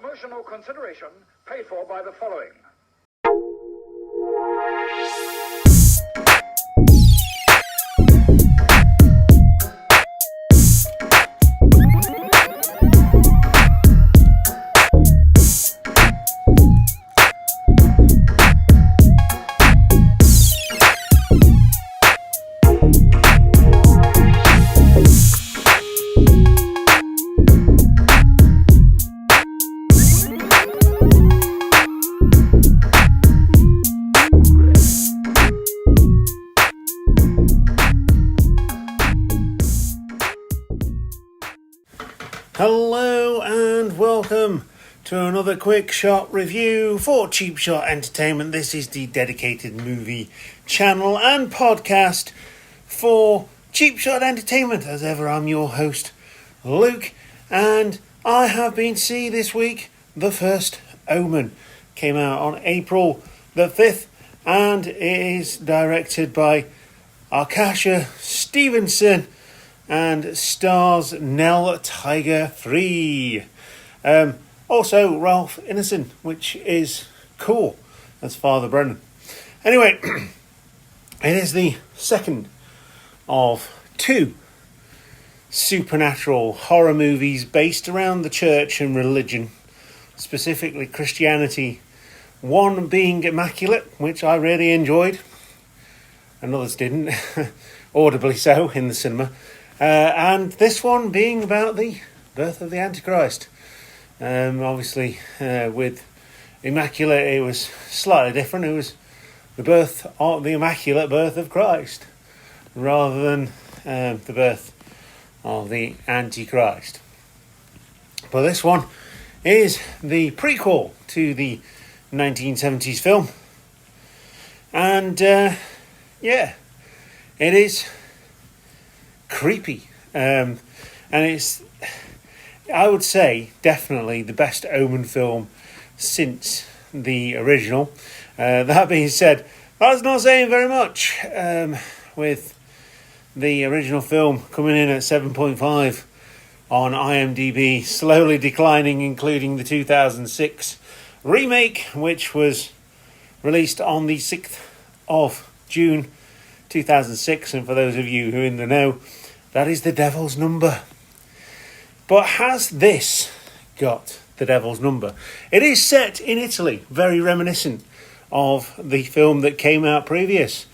Promotional consideration paid for by the following. Hello and welcome to another quick shot review for Cheap Shot Entertainment. This is the dedicated movie channel and podcast for Cheap Shot Entertainment. As ever, I'm your host, Luke, and I have been to see this week The First Omen. Came out on April the 5th and it is directed by Arkasha Stevenson and stars Nell Tiger Free. Also Ralph Ineson, which is cool. That's Father Brennan. Anyway, it is the second of two supernatural horror movies based around the church and religion, specifically Christianity. One being Immaculate, which I really enjoyed, and others didn't, audibly so in the cinema. And this one being about the birth of the Antichrist. Obviously, with Immaculate, it was slightly different. It was the birth of the Immaculate birth of Christ, rather than the birth of the Antichrist. But this one is the prequel to the 1970s film. And, it is creepy, and it's, I would say, definitely the best Omen film since the original. That being said, that's not saying very much, with the original film coming in at 7.5 on IMDb, slowly declining, including the 2006 remake, which was released on the 6th of June 2006, and for those of you who are in the know, that is The Devil's Number. But has this got The Devil's Number? It is set in Italy, very reminiscent of the film that came out previous,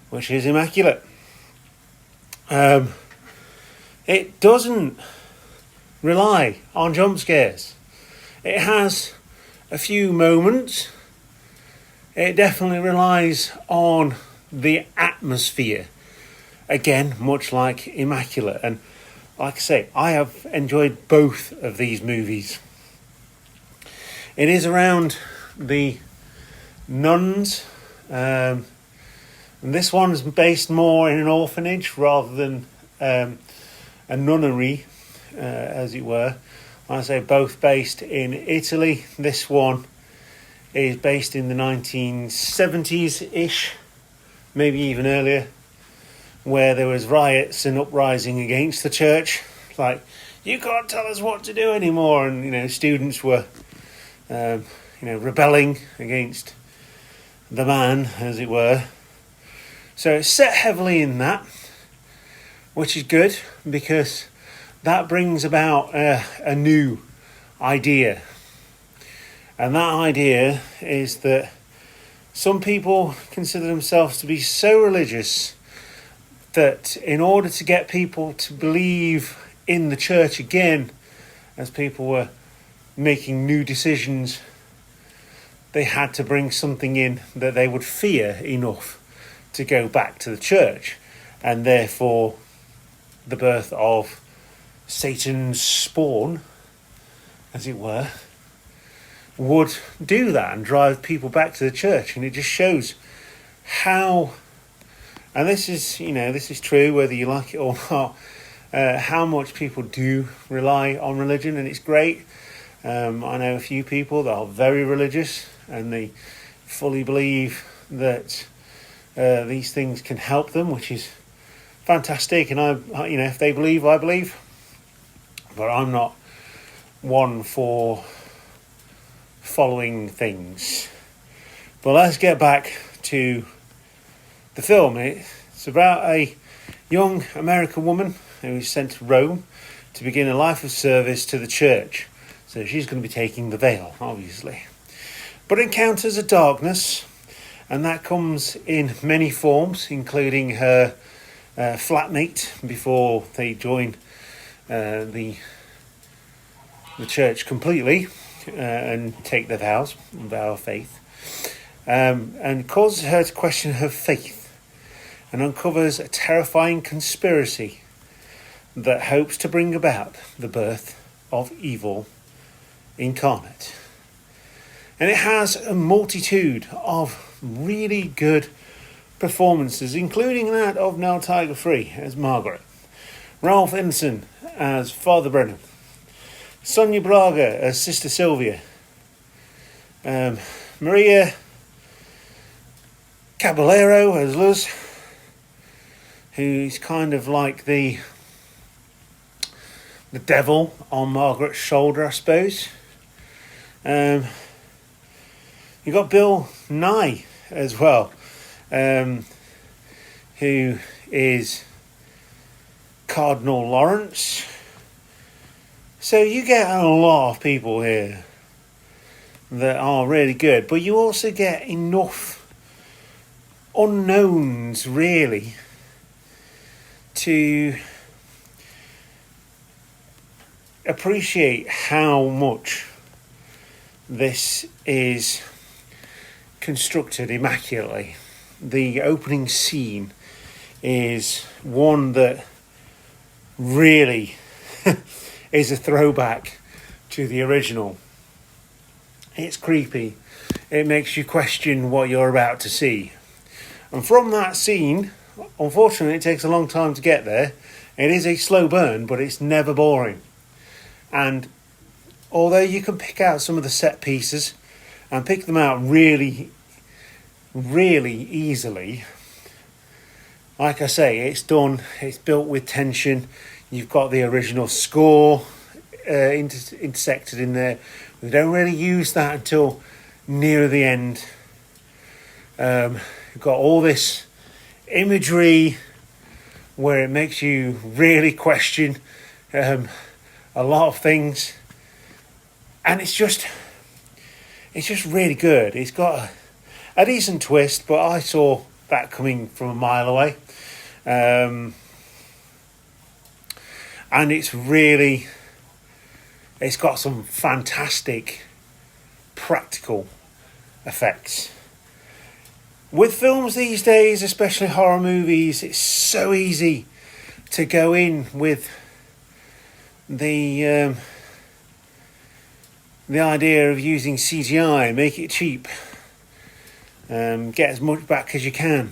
which is Immaculate. It doesn't rely on jump scares. It has a few moments. It definitely relies on the atmosphere, again, much like Immaculate. And like I say, I have enjoyed both of these movies. It is around the nuns, and this one's based more in an orphanage rather than a nunnery, as it were. Like I say, both based in Italy. This one is based in the 1970s-ish, maybe even earlier, where there was riots and uprising against the church. Like, you can't tell us what to do anymore, and students were rebelling against the man, as it were. So it's set heavily in that, which is good, because that brings about a new idea. And that idea is that some people consider themselves to be so religious that in order to get people to believe in the church again, as people were making new decisions, they had to bring something in that they would fear enough to go back to the church. And therefore, the birth of Satan's spawn, as it were, would do that and drive people back to the church. And it just shows how, and this is true whether you like it or not, how much people do rely on religion, and it's great. I know a few people that are very religious and they fully believe that these things can help them, which is fantastic. And if they believe, I believe. But I'm not one for following things. But let's get back to the film. It's about a young American woman who is sent to Rome to begin a life of service to the church. So she's going to be taking the veil, obviously. But encounters a darkness, and that comes in many forms, including her flatmate before they join the church completely and take their vows, vow of faith, and causes her to question her faith and uncovers a terrifying conspiracy that hopes to bring about the birth of evil incarnate. And it has a multitude of really good performances, including that of Nell Tiger-Free as Margaret, Ralph Ineson as Father Brennan, Sonia Braga as Sister Sylvia, Maria Caballero as Luz, who's kind of like the devil on Margaret's shoulder, I suppose. You got Bill Nye as well, who is Cardinal Lawrence. So you get a lot of people here that are really good, but you also get enough unknowns, really, to appreciate how much this is constructed immaculately. The opening scene is one that really is a throwback to the original. It's creepy. It makes you question what you're about to see. And from that scene, unfortunately, it takes a long time to get there. It is a slow burn, but it's never boring. And although you can pick out some of the set pieces and pick them out really, really easily, like I say, it's done, it's built with tension. You've got the original score intersected in there. We don't really use that until near the end. You've got all this imagery where it makes you really question a lot of things, and it's just really good. It's got a decent twist, but I saw that coming from a mile away, and it's got some fantastic practical effects. With films these days, especially horror movies, it's so easy to go in with the idea of using CGI, make it cheap, get as much back as you can.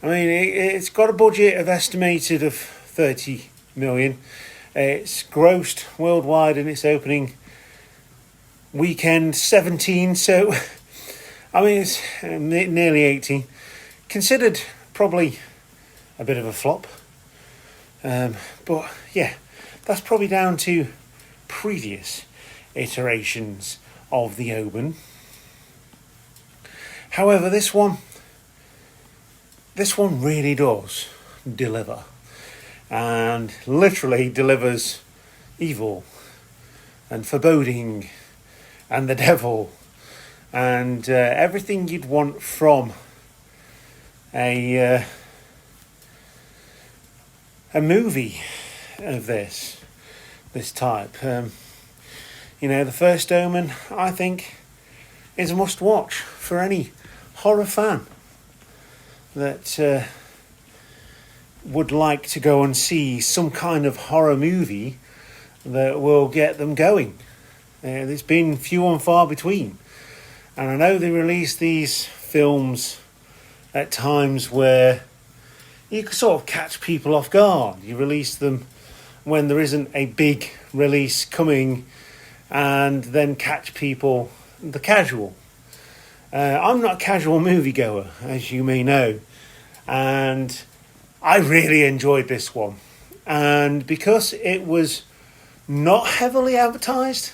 I mean, it's got a budget of estimated of 30 million. It's grossed worldwide in its opening weekend 17, so I mean, it's nearly 18. Considered probably a bit of a flop. But yeah, that's probably down to previous iterations of the Omen. However, this one really does deliver. And literally delivers evil and foreboding and the devil and everything you'd want from a movie of this type. The First Omen, I think, is a must-watch for any horror fan that would like to go and see some kind of horror movie that will get them going. There's been few and far between. And I know they release these films at times where you can sort of catch people off guard. You release them when there isn't a big release coming and then catch people, the casual. I'm not a casual moviegoer, as you may know. And I really enjoyed this one. And because it was not heavily advertised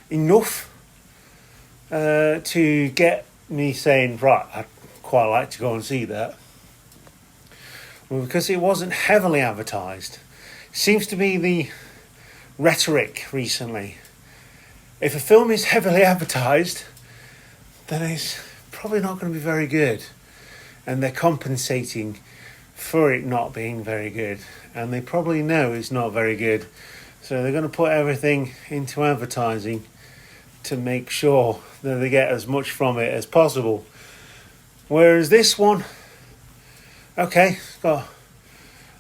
enough to get me saying, right, I'd quite like to go and see that. Well, because it wasn't heavily advertised. Seems to be the rhetoric recently. If a film is heavily advertised, then it's probably not going to be very good. And they're compensating for it not being very good. And they probably know it's not very good. So they're going to put everything into advertising to make sure that they get as much from it as possible. Whereas this one, okay, it's got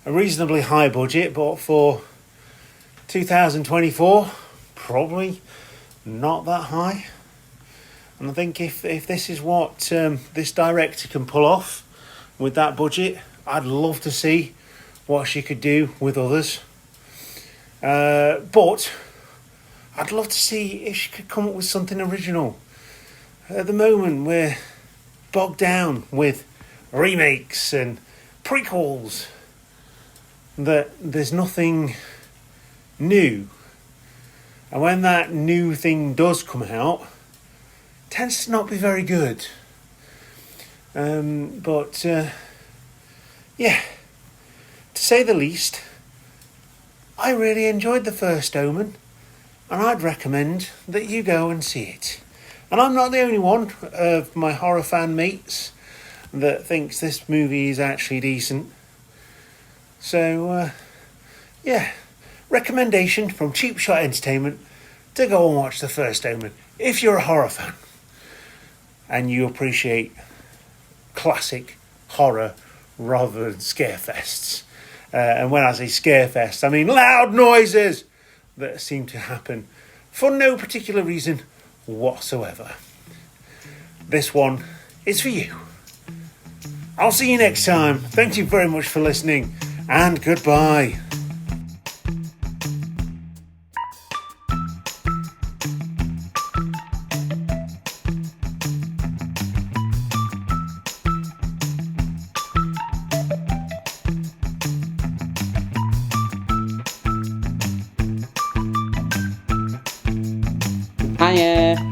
a reasonably high budget, but for 2024, probably not that high. And I think if this is what this director can pull off with that budget, I'd love to see what she could do with others. But I'd love to see if she could come up with something original. At the moment, we're bogged down with remakes and prequels. That there's nothing new. And when that new thing does come out, it tends to not be very good. Yeah, to say the least, I really enjoyed the First Omen, and I'd recommend that you go and see it. And I'm not the only one of my horror fan mates that thinks this movie is actually decent. So, yeah, recommendation from Cheap Shot Entertainment to go and watch the First Omen if you're a horror fan and you appreciate classic horror rather than scarefests. And when I say scarefest, I mean loud noises that seem to happen for no particular reason whatsoever. This one is for you. I'll see you next time. Thank you very much for listening, and goodbye. Hiya.